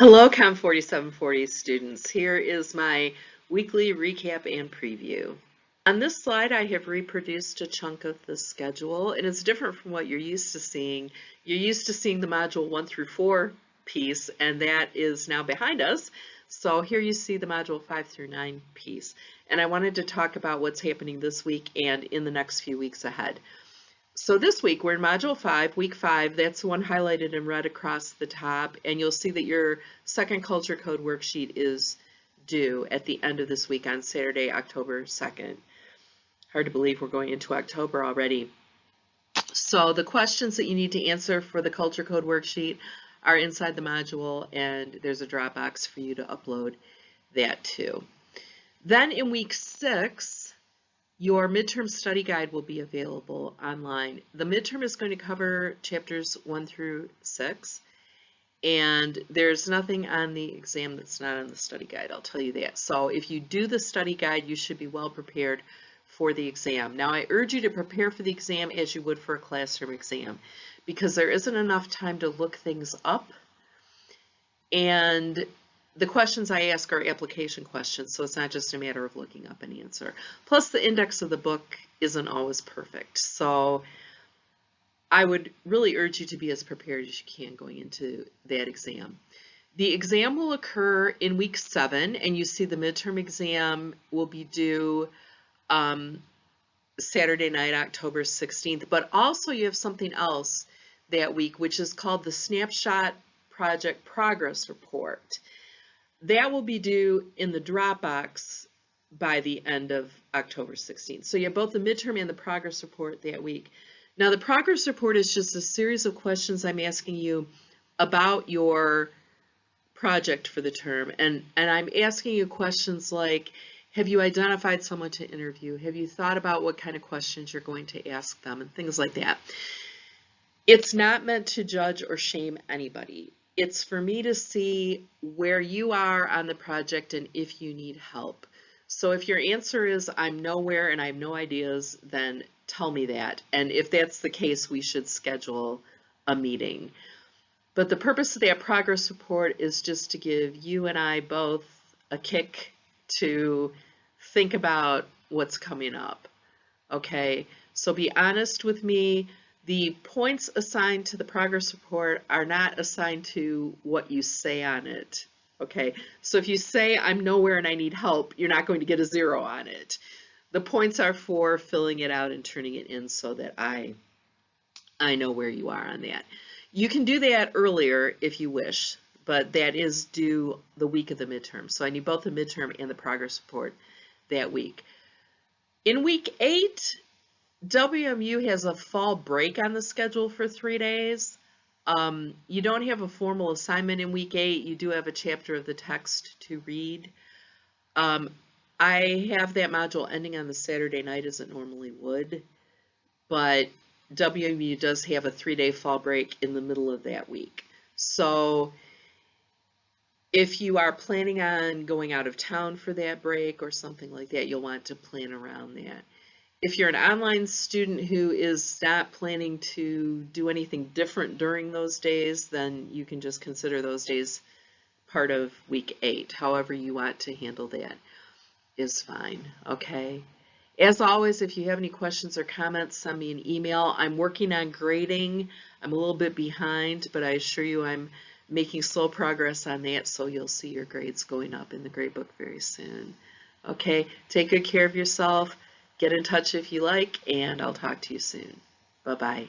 Hello, Com 4740 students. Here is my weekly recap and preview. On this slide, I have reproduced a chunk of the schedule, and it's different from what you're used to seeing. You're used to seeing the module 1 through 4 piece, and that is now behind us. So here you see the module 5 through 9 piece. And I wanted to talk about what's happening this week and in the next few weeks ahead. So this week we're in Module 5, Week 5. That's the one highlighted in red across the top, and you'll see that your second Culture Code worksheet is due at the end of this week on Saturday, October 2nd. Hard to believe we're going into October already. So the questions that you need to answer for the Culture Code worksheet are inside the module, and there's a Dropbox for you to upload that to. Then in Week 6, your midterm study guide will be available online. The midterm is going to cover chapters 1 through 6, and there's nothing on the exam that's not on the study guide, I'll tell you that. So if you do the study guide, you should be well prepared for the exam. Now, I urge you to prepare for the exam as you would for a classroom exam, because there isn't enough time to look things up, and the questions I ask are application questions, so it's not just a matter of looking up an answer. Plus, the index of the book isn't always perfect, so I would really urge you to be as prepared as you can going into that exam. The exam will occur in Week 7, and you see the midterm exam will be due Saturday night, October 16th, but also you have something else that week, which is called the Snapshot Project Progress Report. That will be due in the Dropbox by the end of October 16th. So you have both the midterm and the progress report that week. Now the progress report is just a series of questions I'm asking you about your project for the term. And I'm asking you questions like, have you identified someone to interview? Have you thought about what kind of questions you're going to ask them and things like that? It's not meant to judge or shame anybody. It's for me to see where you are on the project and if you need help. So if your answer is I'm nowhere and I have no ideas, then tell me that. And if that's the case, we should schedule a meeting. But the purpose of that progress report is just to give you and I both a kick to think about what's coming up. Okay, so be honest with me. The points assigned to the progress report are not assigned to what you say on it. Okay, so if you say I'm nowhere and I need help, you're not going to get a 0 on it. The points are for filling it out and turning it in so that I know where you are on that. You can do that earlier if you wish, but that is due the week of the midterm. So I need both the midterm and the progress report that week. In week 8, WMU has a fall break on the schedule for 3 days. You don't have a formal assignment in week 8. You do have a chapter of the text to read. I have that module ending on the Saturday night as it normally would, but WMU does have a 3-day fall break in the middle of that week. So if you are planning on going out of town for that break or something like that, you'll want to plan around that. If you're an online student who is not planning to do anything different during those days, then you can just consider those days part of week 8. However you want to handle that is fine, okay? As always, if you have any questions or comments, send me an email. I'm working on grading. I'm a little bit behind, but I assure you I'm making slow progress on that, so you'll see your grades going up in the gradebook very soon. Okay, take good care of yourself. Get in touch if you like, and I'll talk to you soon. Bye-bye.